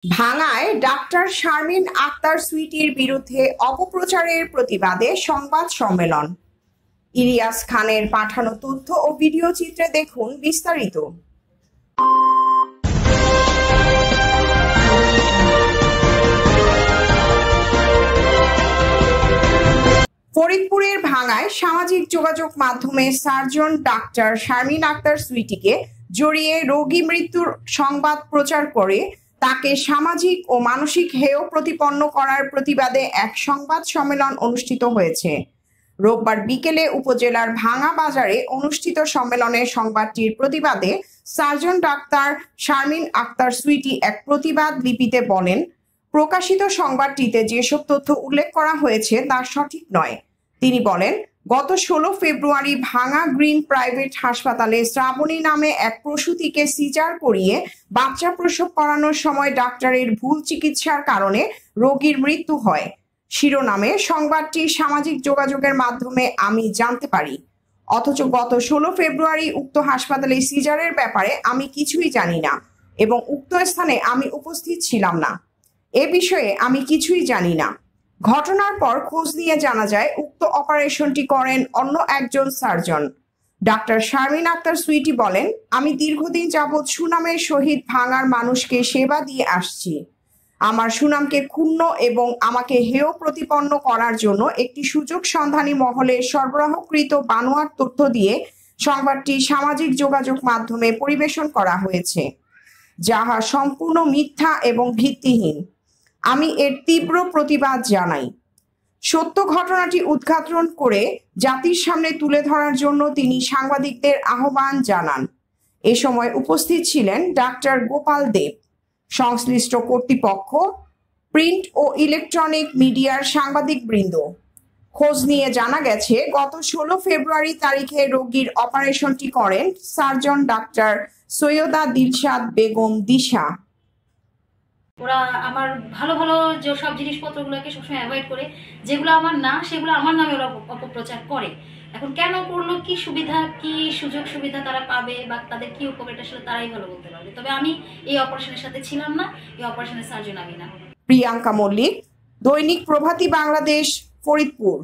ভাঙায় ডাক্তার শারমিন আক্তার সুইটির বিরুদ্ধে অপপ্রচারের প্রতিবাদে সংবাদ সম্মেলন। ইলিয়াস খানের পাঠানো তথ্য ও ভিডিও চিত্রে দেখুন বিস্তারিত। ফরিদপুরের ভাঙায় সামাজিক যোগাযোগ মাধ্যমে সার্জন ডাক্তার শারমিন আক্তার সুইটিকে জড়িয়ে রোগী মৃত্যুর সংবাদ প্রচার করে তাকে সামাজিক ও মানসিক হেয় প্রতিপন্ন করার প্রতিবাদে এক সংবাদ সম্মেলন অনুষ্ঠিত হয়েছে। রোববার বিকেলে উপজেলার ভাঙা বাজারে অনুষ্ঠিত সম্মেলনে সংবাদটির প্রতিবাদে সার্জন ডাক্তার শারমিন আক্তার সুইটি এক প্রতিবাদ লিপিতে বলেন, প্রকাশিত সংবাদটিতে যেসব তথ্য উল্লেখ করা হয়েছে তা সঠিক নয়। তিনি বলেন, গত 16 ফেব্রুয়ারি ভাঙা গ্রিন প্রাইভেট হাসপাতালে শ্রাবণী নামে এক প্রসূতিকে সিজার করিয়ে বাচ্চা প্রসব করানোর সময় ডাক্তারের ভুল চিকিৎসার কারণে রোগীর মৃত্যু হয়। শিরোনামে সংবাদটি সামাজিক যোগাযোগের মাধ্যমে আমি জানতে পারি, অথচ গত 16 ফেব্রুয়ারি উক্ত হাসপাতালে সিজারের ব্যাপারে আমি কিছুই জানি না এবং উক্ত স্থানে আমি উপস্থিত ছিলাম না। এ বিষয়ে আমি কিছুই জানি না। ঘটনার পর খোঁজ নিয়ে জানা যায় উক্ত অপারেশনটি করেন অন্য একজন সার্জন। ডাক্তার শারমিন আক্তার সুইটি বলেন, আমি দীর্ঘদিন যাবৎ সুনামের সহিত ভাঙার মানুষকে সেবা দিয়ে আসছি। আমার সুনামকে ক্ষুণ্ণ এবং আমাকে হেয় প্রতিপন্ন করার জন্য একটি সুযোগ সন্ধানী মহলে সরবরাহকৃত বানোয়াট তথ্য দিয়ে সংবাদটি সামাজিক যোগাযোগ মাধ্যমে পরিবেশন করা হয়েছে, যাহা সম্পূর্ণ মিথ্যা এবং ভিত্তিহীন। আমি এর তীব্র প্রতিবাদ জানাই। সত্য ঘটনাটি উদ্ঘাটন করে জাতির সামনে তুলে ধরার জন্য তিনি সাংবাদিকদের আহ্বান জানান। এ সময় উপস্থিত ছিলেন ডাক্তার গোপাল দেব, সংশ্লিষ্ট কর্তৃপক্ষ, প্রিন্ট ও ইলেকট্রনিক মিডিয়ার সাংবাদিকবৃন্দ। খোঁজ নিয়ে জানা গেছে, গত 16 ফেব্রুয়ারি তারিখে রোগীর অপারেশনটি করেন সার্জন ডাক্তার সৈয়দা দিলশাদ বেগম দিশা। ওরা আমার ভালো ভালো যে সব জিনিসপত্রগুলোকে সবসময় অ্যাভয়েড করে, যেগুলো আমার না সেগুলো আমার নামে ওরা অপপ্রচার করে। এখন কেন করলো, কি সুবিধা, কি সুযোগ সুবিধা তারা পাবে বা তাদের কি উপকারটা, আসলে তারাই ভালো বলতে পারবে। তবে আমি এই অপারেশনের সাথে ছিলাম না, এই অপারেশনের সার্জন আমি না। প্রিয়াঙ্কা মল্লিক, দৈনিক প্রভাতী বাংলাদেশ, ফরিদপুর।